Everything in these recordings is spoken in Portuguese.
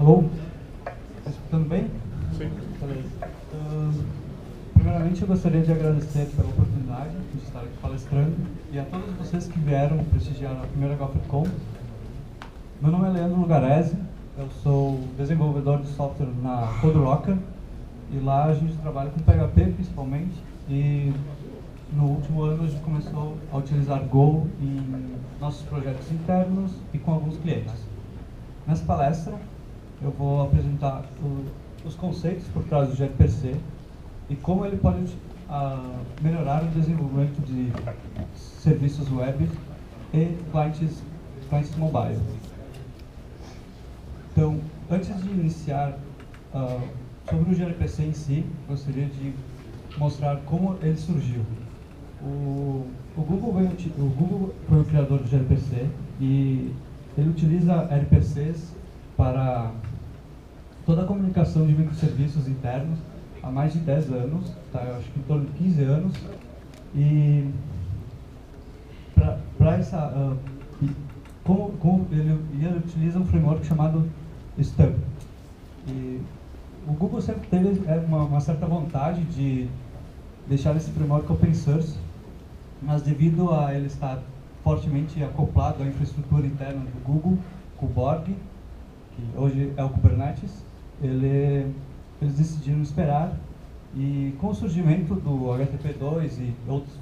Go. Está escutando bem? Sim. Beleza. Primeiramente, eu gostaria de agradecer pela oportunidade de estar aqui palestrando e a todos vocês que vieram prestigiar a primeira GopherCon. Meu nome é Leandro Lugarese, eu sou desenvolvedor de software na CodeRocker e lá a gente trabalha com PHP principalmente, e no último ano a gente começou a utilizar Go em nossos projetos internos e com alguns clientes. Nessa palestra eu vou apresentar os conceitos por trás do gRPC e como ele pode melhorar o desenvolvimento de serviços web e clientes mobile. Então, antes de iniciar sobre o gRPC em si, gostaria de mostrar como ele surgiu. O Google foi o criador do gRPC e ele utiliza RPCs para toda a comunicação de microserviços internos há mais de 10 anos, tá? Eu acho que em torno de 15 anos. E para essa como ele utiliza um framework chamado Stub. E o Google sempre teve uma certa vontade de deixar esse framework open source, mas devido a ele estar fortemente acoplado à infraestrutura interna do Google, com o Borg, que hoje é o Kubernetes, eles decidiram esperar, e com o surgimento do HTTP2 e outros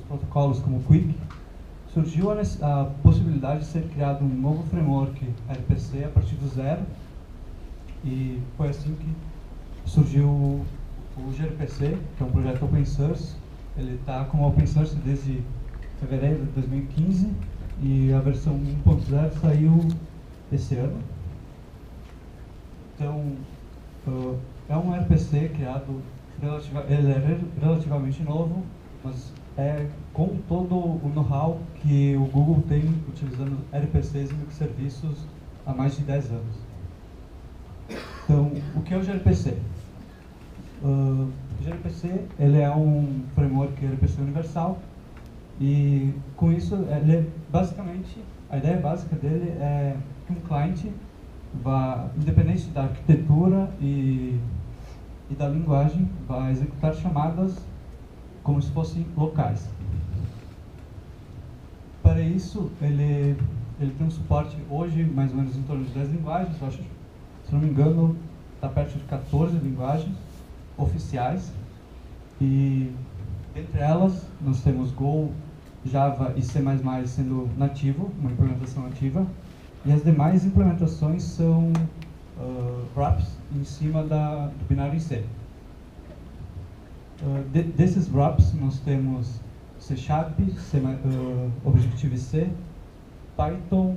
protocolos como o Quick, surgiu a possibilidade de ser criado um novo framework RPC a partir do zero, e foi assim que surgiu o gRPC, que é um projeto open source. Ele está como open source desde fevereiro de 2015 e a versão 1.0 saiu esse ano. Então, é um RPC criado, ele é relativamente novo, mas é com todo o know-how que o Google tem utilizando RPCs e microserviços há mais de 10 anos. Então, o que é o gRPC? O gRPC ele é um framework RPC universal e com isso, basicamente, a ideia básica dele é que um cliente independente da arquitetura e da linguagem, vai executar chamadas como se fossem locais. Para isso, ele tem um suporte hoje mais ou menos em torno de 10 linguagens, eu acho, se não me engano, está perto de 14 linguagens oficiais, e entre elas nós temos Go, Java e C++ sendo nativo, uma implementação nativa, e as demais implementações são wraps em cima do binário em C. Desses wraps nós temos C#, Objective-C, Python,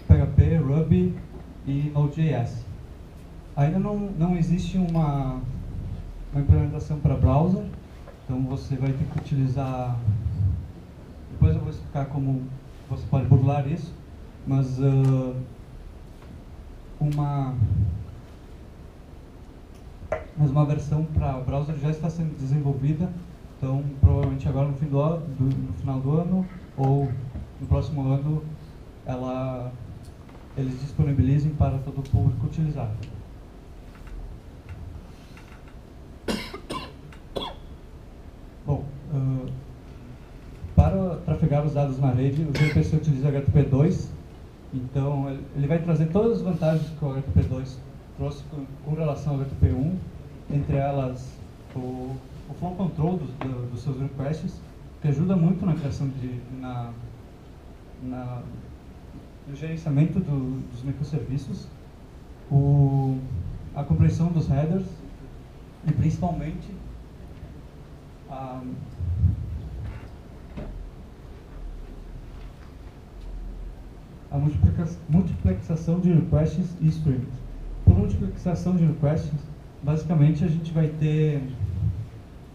PHP, Ruby e Node.js. Ainda não existe uma implementação para browser, então você vai ter que utilizar. Depois eu vou explicar como você pode burlar isso, mas uma versão para browser já está sendo desenvolvida, então provavelmente agora no final do ano ou no próximo ano eles disponibilizem para todo o público utilizar. Bom, para trafegar os dados na rede, o gRPC utiliza HTTP2, então ele vai trazer todas as vantagens que o HTTP2 trouxe com relação ao HTTP1, entre elas o flow control dos seus requests, que ajuda muito na criação no gerenciamento dos microserviços, a compreensão dos headers e principalmente a multiplexação de requests e streams. Por multiplexação de requests, basicamente a gente vai ter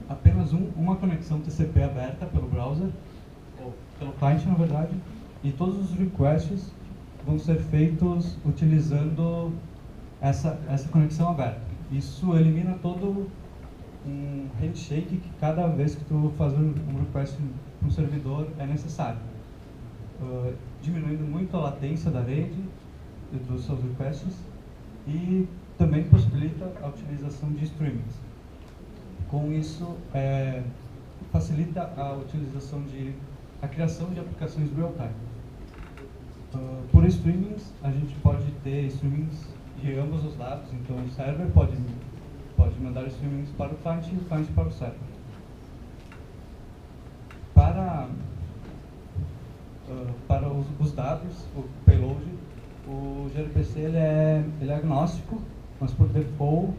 apenas uma conexão TCP aberta pelo browser, ou pelo cliente na verdade, e todos os requests vão ser feitos utilizando essa conexão aberta. Isso elimina todo um handshake que cada vez que tu faz um request para um servidor é necessário, diminuindo muito a latência da rede dos seus requests e também possibilita a utilização de streamings. Com isso, facilita a utilização a criação de aplicações real-time. Por streamings, a gente pode ter streamings de ambos os lados, então o server pode mandar streamings para o cliente e o cliente para o server. Para os dados, o payload, o gRPC ele é agnóstico, mas por default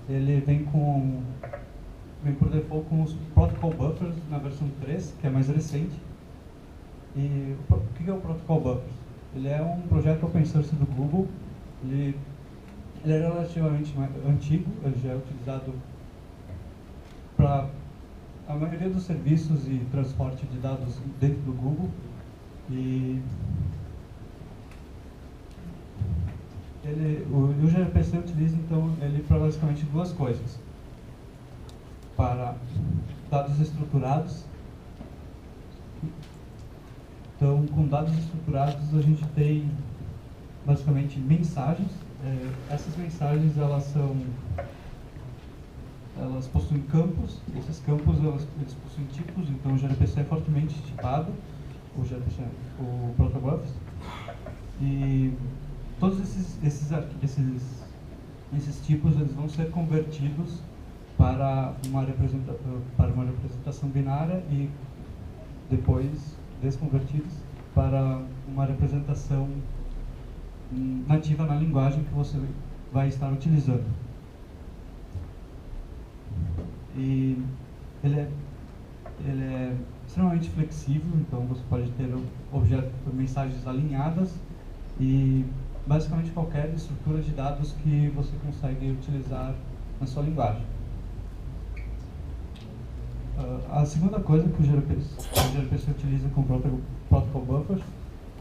ele vem por default com os protocol buffers na versão 3, que é mais recente. E o que é o protocol buffers? Ele é um projeto open source do Google. Ele é relativamente antigo, ele já é utilizado para a maioria dos serviços e transporte de dados dentro do Google. E o gRPC utiliza então ele para basicamente duas coisas: para dados estruturados. Então, com dados estruturados a gente tem basicamente mensagens. Essas mensagens elas possuem campos. Esses campos eles possuem tipos. Então o gRPC é fortemente tipado, o protobufs, e todos esses tipos eles vão ser convertidos para uma representação binária e depois desconvertidos para uma representação nativa na linguagem que você vai estar utilizando. E ele é extremamente flexível, então você pode ter mensagens alinhadas e basicamente qualquer estrutura de dados que você consegue utilizar na sua linguagem. A segunda coisa que o gRPC utiliza com o protocol buffers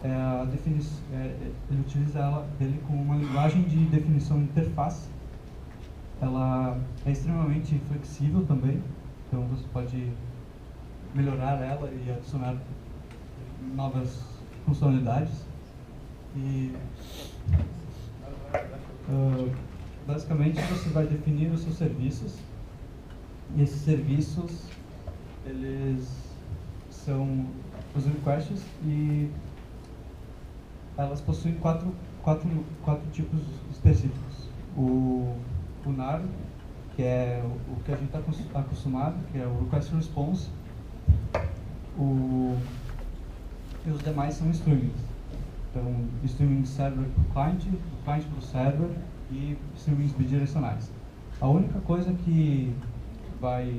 ele utiliza ele com uma linguagem de definição de interface. Ela é extremamente flexível também, então você pode melhorar ela e adicionar novas funcionalidades. E basicamente você vai definir os seus serviços, e esses serviços eles são os requests, e elas possuem quatro tipos específicos. O NAR, que é o que a gente está acostumado, que é o Request Response. E os demais são streamings. Então, streaming server para o cliente para o server e streamings bidirecionais. A única coisa que vai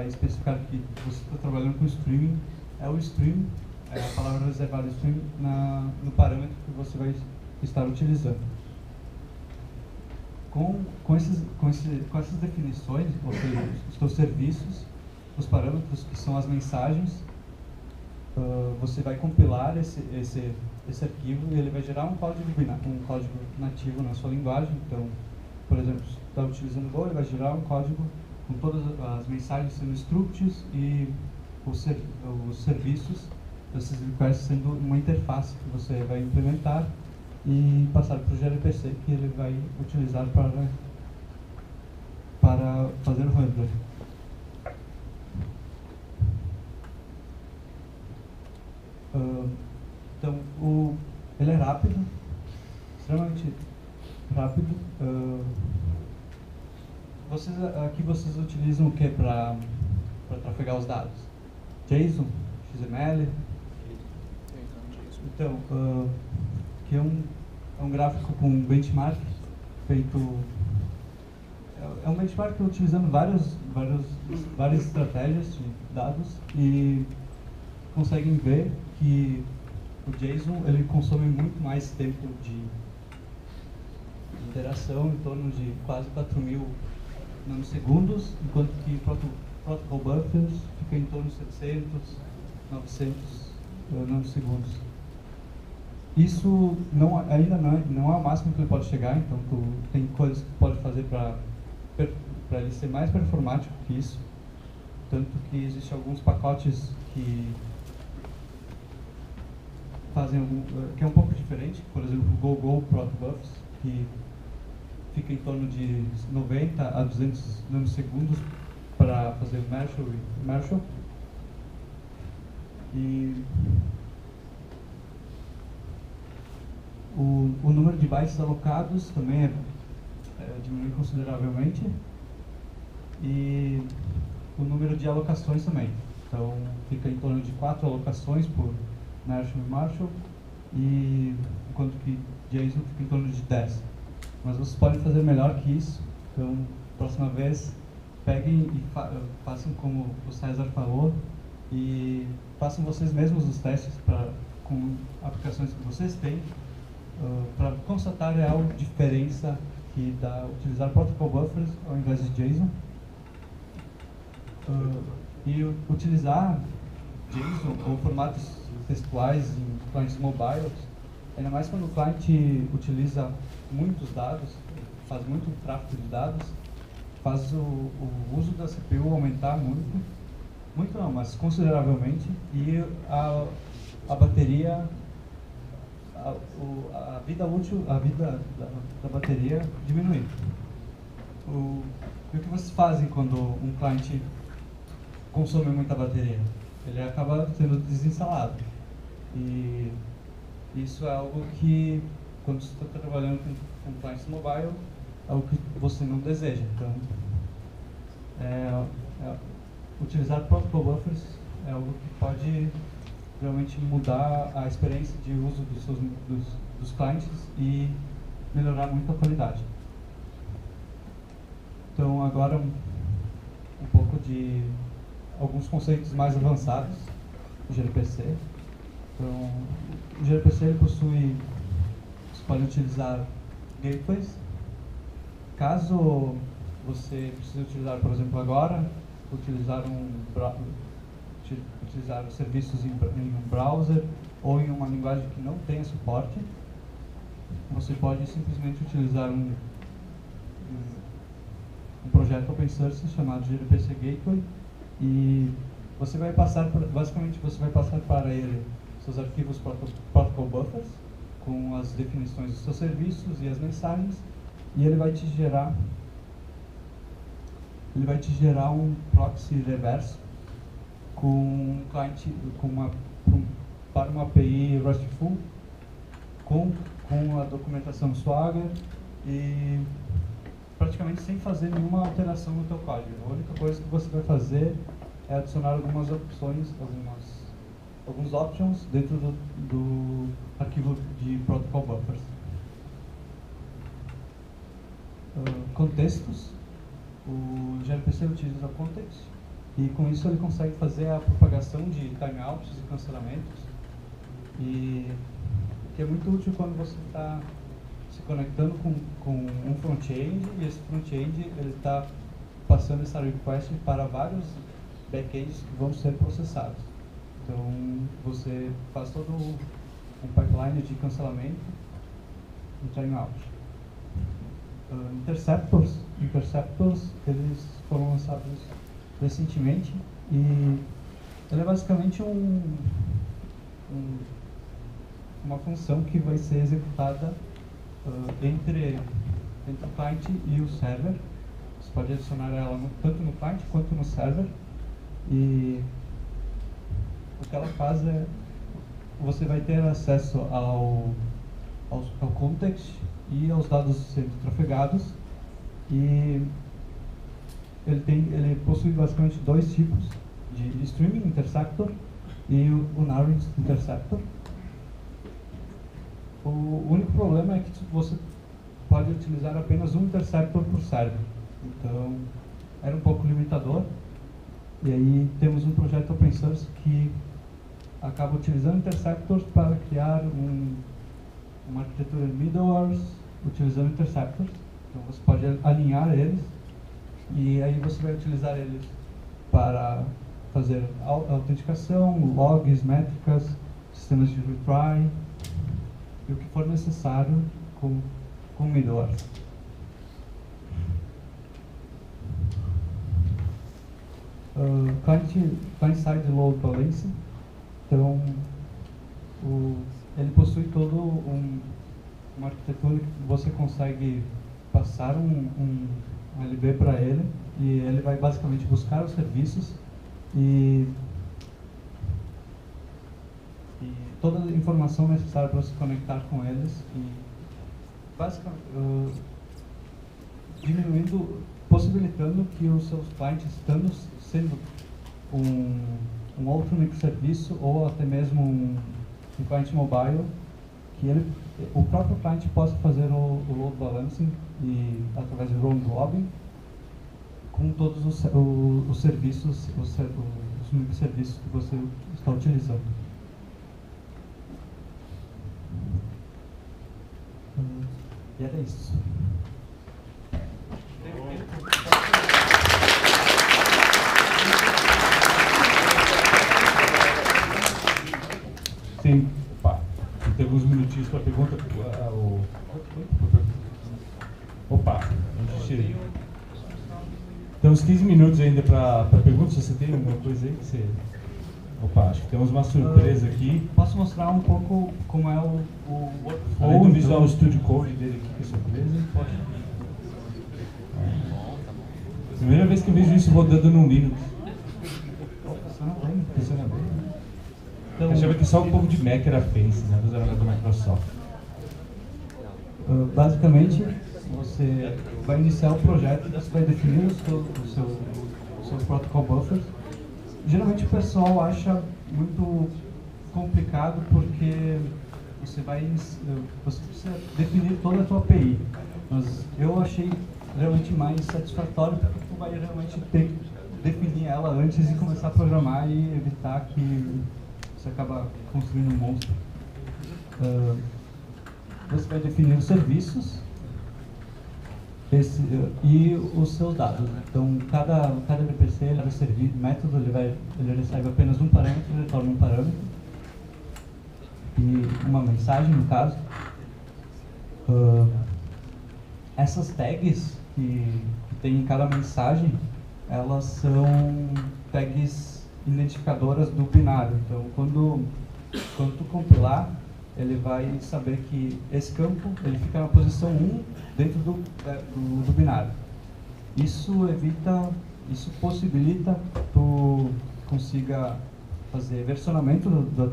especificar que você está trabalhando com streaming é o stream, a palavra reservada stream no parâmetro que você vai estar utilizando. Com essas definições, ou seja, os seus serviços, os parâmetros que são as mensagens, você vai compilar esse arquivo e ele vai gerar um código nativo na sua linguagem. Então, por exemplo, se está utilizando Go, ele vai gerar um código com todas as mensagens sendo structs e os serviços desses requests sendo uma interface que você vai implementar e passar para o gRPC, que ele vai utilizar para fazer o handler. Então, ele é rápido, extremamente rápido. Aqui vocês utilizam o que para trafegar os dados? JSON, XML? Então, aqui é um gráfico com benchmark feito. É um benchmark utilizando várias estratégias de dados, e conseguem ver que o JSON ele consome muito mais tempo de interação, em torno de quase 4.000 nanosegundos, enquanto que protocol buffers fica em torno de 700, 900 nanosegundos. Isso ainda não é o máximo que ele pode chegar, então tem coisas que pode fazer para ele ser mais performático que isso, tanto que existem alguns pacotes que fazem que é um pouco diferente, por exemplo, o GoGo Protobufs, que fica em torno de 90 a 200 nanosegundos para fazer immersion. E o número de bytes alocados também diminui consideravelmente, e o número de alocações também. Então fica em torno de 4 alocações por Marshall e Marshall, e enquanto que JSON fica em torno de 10. Mas vocês podem fazer melhor que isso. Então, próxima vez, peguem e façam como o César falou, e façam vocês mesmos os testes com aplicações que vocês têm, para constatar a real diferença que dá utilizar protocol buffers ao invés de JSON. E utilizar JSON ou formatos textuais em clientes mobiles, ainda mais quando o cliente utiliza muitos dados, faz muito tráfego de dados, faz o uso da CPU aumentar muito não, mas consideravelmente, e a bateria, a vida útil, a vida da bateria diminuir. E o que vocês fazem quando um cliente consome muita bateria? Ele acaba sendo desinstalado. E isso é algo que, quando você está trabalhando com clientes mobile, é algo que você não deseja. Então, utilizar protocol buffers é algo que pode realmente mudar a experiência de uso dos clientes e melhorar muito a qualidade. Então, agora um pouco de alguns conceitos mais avançados do gRPC. Então, o gRPC ele possui, você pode utilizar gateways. Caso você precise utilizar, por exemplo, agora, utilizar serviços em um browser ou em uma linguagem que não tenha suporte, você pode simplesmente utilizar um projeto open source chamado gRPC Gateway, e você vai passar, basicamente você vai passar para ele seus arquivos protocol buffers com as definições dos seus serviços e as mensagens, e ele vai te gerar um proxy reverso com um cliente para uma API RESTful com a documentação Swagger, e praticamente sem fazer nenhuma alteração no teu código. A única coisa que você vai fazer é adicionar algumas opções, alguns options dentro do arquivo de protocol buffers. Contextos. O gRPC utiliza context, e com isso ele consegue fazer a propagação de timeouts e cancelamentos, e que é muito útil quando você está se conectando com um front-end, e esse front-end está passando essa request para vários back-ends que vão ser processados. Então você faz todo um pipeline de cancelamento e timeout. Interceptors, eles foram lançados recentemente, e ele é basicamente uma função que vai ser executada entre o cliente e o server. Você pode adicionar ela tanto no cliente quanto no server, e o que ela faz é, você vai ter acesso ao context e aos dados sendo trafegados, e ele possui basicamente dois tipos, de Streaming Interceptor e o Narrowing Interceptor. O único problema é que você pode utilizar apenas um interceptor por server, então era um pouco limitador, e aí temos um projeto open source que acaba utilizando interceptors para criar uma arquitetura de middlewares utilizando interceptors. Então você pode alinhar eles, e aí você vai utilizar eles para fazer autenticação, logs, métricas, sistemas de retry e o que for necessário com middlewares. Client-side load balancing. Então, ele possui todo uma arquitetura que você consegue passar um LB para ele e ele vai basicamente buscar os serviços e toda a informação necessária para se conectar com eles e basicamente possibilitando que os seus clientes, estando sendo um outro microserviço ou até mesmo um cliente mobile, que o próprio cliente possa fazer o load balancing e através do round robin com todos os serviços, os microserviços que você está utilizando. E era isso. Sim, tem alguns minutinhos para pergunta. Opa, tirei. Tem uns 15 minutos ainda para pergunta. Se você tem alguma coisa aí que você... Opa, acho que temos uma surpresa aqui. Posso mostrar um pouco como é o workflow? Além do Visual Studio Code dele aqui, que é surpresa. Pode. Primeira vez que eu vejo isso rodando no Linux. Funciona bem. Então, eu achava que só um pouco de Mac era Face, né? Dos era da Microsoft. Basicamente, você vai iniciar o projeto, você vai definir os seus protocol buffers. Geralmente o pessoal acha muito complicado porque você precisa definir toda a tua API. Mas eu achei realmente mais satisfatório porque tu vai realmente ter que definir ela antes de começar a programar e evitar que você acaba construindo um monstro. Você vai definir os serviços e os seus dados. Então, cada VPC, cada método, ele recebe apenas um parâmetro, ele retorna um parâmetro e uma mensagem, no caso. Essas tags que tem em cada mensagem, elas são tags identificadoras do binário. Então, quando tu compilar, ele vai saber que esse campo ele fica na posição 1 dentro do binário. Isso possibilita tu consiga fazer versionamento do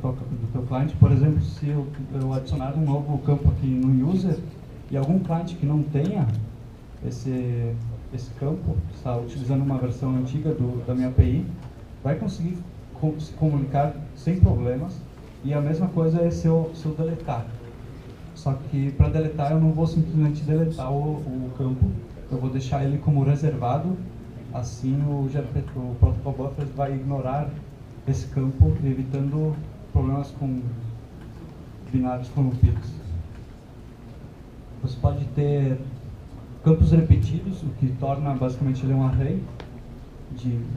teu cliente. Por exemplo, se eu adicionar um novo campo aqui no user e algum cliente que não tenha esse campo, está utilizando uma versão antiga da minha API, vai conseguir se comunicar sem problemas. E a mesma coisa é se eu deletar. Só que para deletar eu não vou simplesmente deletar o campo, eu vou deixar ele como reservado, assim o Protocol Buffer vai ignorar esse campo, evitando problemas com binários corrompidos. Você pode ter campos repetidos, o que torna basicamente ele um array,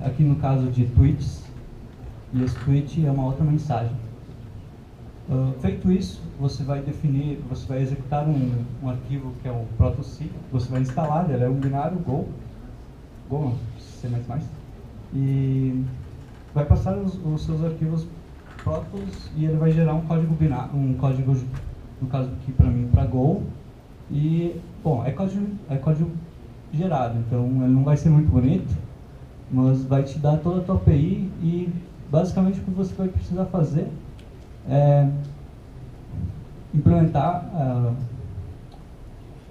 aqui no caso de tweets, e esse tweet é uma outra mensagem. Feito isso, você vai executar um arquivo que é o proto.c, você vai instalar, ele é um binário Go não, C++, e vai passar os seus arquivos protos e ele vai gerar um código binário, no caso aqui para mim, para Go, e, bom, é código gerado, então ele não vai ser muito bonito, mas vai te dar toda a tua API e basicamente o que você vai precisar fazer implementar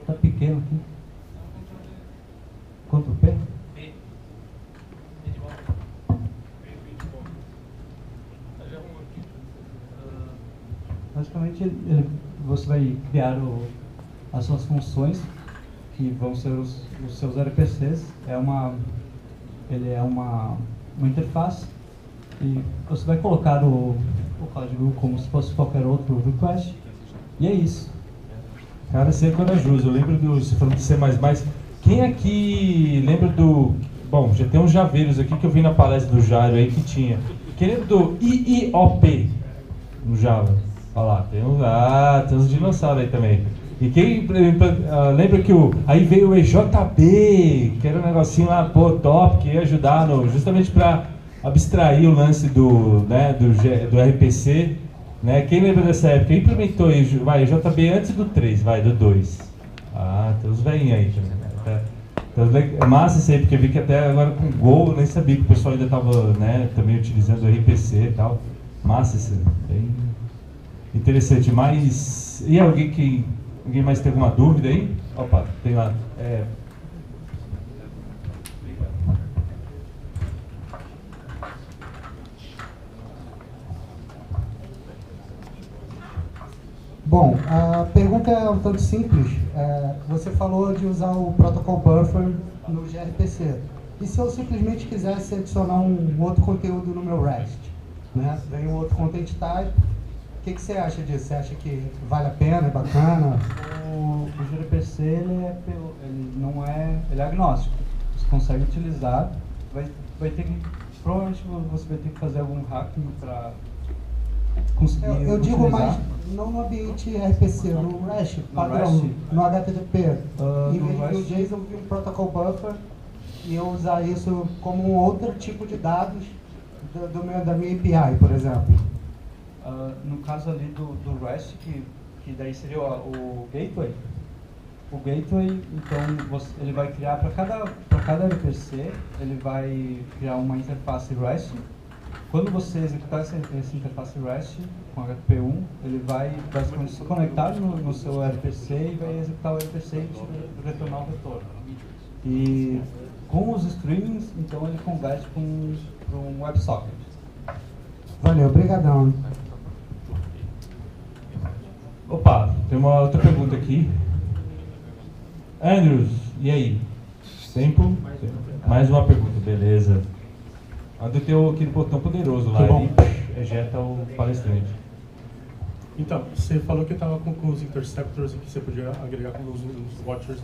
tá pequeno aqui, Ctrl P. Basicamente você vai criar as suas funções que vão ser os seus RPCs. Ele é uma interface e você vai colocar o código como se fosse qualquer outro request, e é isso. Cara, você é corajoso. Eu lembro você falando de C++. Quem aqui lembra do... Bom, já tem uns javeiros aqui que eu vi na palestra do Jairo aí que tinha. Quem lembra do IIOP no Java? Olha lá, tem uns dinossauros aí também. E quem lembra que aí veio o EJB, que era um negocinho lá, pô, top, que ia ajudar justamente para abstrair o lance do RPC Né? Quem lembra dessa época? Implementou vai, JB antes do 3, vai, do 2. Ah, tem os velhinhos aí também. Então, é massa isso aí, porque eu vi que até agora com Go, eu nem sabia que o pessoal ainda estava, né, também utilizando o RPC e tal. Massa isso, bem interessante. Mas, e alguém mais tem alguma dúvida aí? Opa, tem lá. Bom, a pergunta é um tanto simples. Você falou de usar o Protocol Buffer no gRPC. E se eu simplesmente quisesse adicionar um outro conteúdo no meu REST? Né? Vem um outro content type. O que você acha disso? Você acha que vale a pena, é bacana? O gRPC ele é agnóstico. Você consegue utilizar, provavelmente você vai ter que fazer algum hacking para conseguir eu digo utilizar. mais, não no ambiente RPC, no REST, padrão, REST? no HTTP. Em no vez de REST? o JSON vir um protocol buffer e eu usar isso como um outro tipo de dados da minha API, por exemplo. No caso ali do REST, que daí seria o gateway. O gateway, então, ele vai criar para cada RPC, ele vai criar uma interface REST. Quando você executar essa interface REST com HTTP1, ele vai basicamente se conectar no seu RPC e vai executar o RPC e te retornar o retorno. E com os streamings, então ele converte para um WebSocket. Valeu, obrigadão. Opa, tem uma outra pergunta aqui. Andrews, e aí? Tempo? Mais uma pergunta, beleza. Onde tem aquele botão poderoso lá, ele ejeta o palestrante. Então, você falou que estava com os interceptors e que você podia agregar com os watchers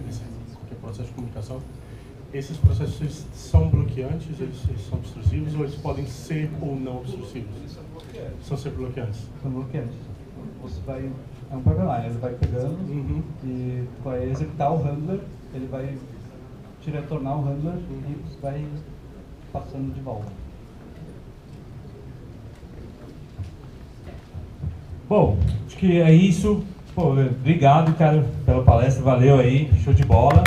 nesse qualquer processo de comunicação. Esses processos são bloqueantes, eles são obstrutivos ou eles podem ser ou não obstrutivos? São sempre bloqueantes? São bloqueantes. É um pipeline, ele vai pegando e vai executar o handler, ele vai te retornar o handler e você vai passando de volta. Bom, acho que é isso. Pô, obrigado, cara, pela palestra, valeu aí, show de bola.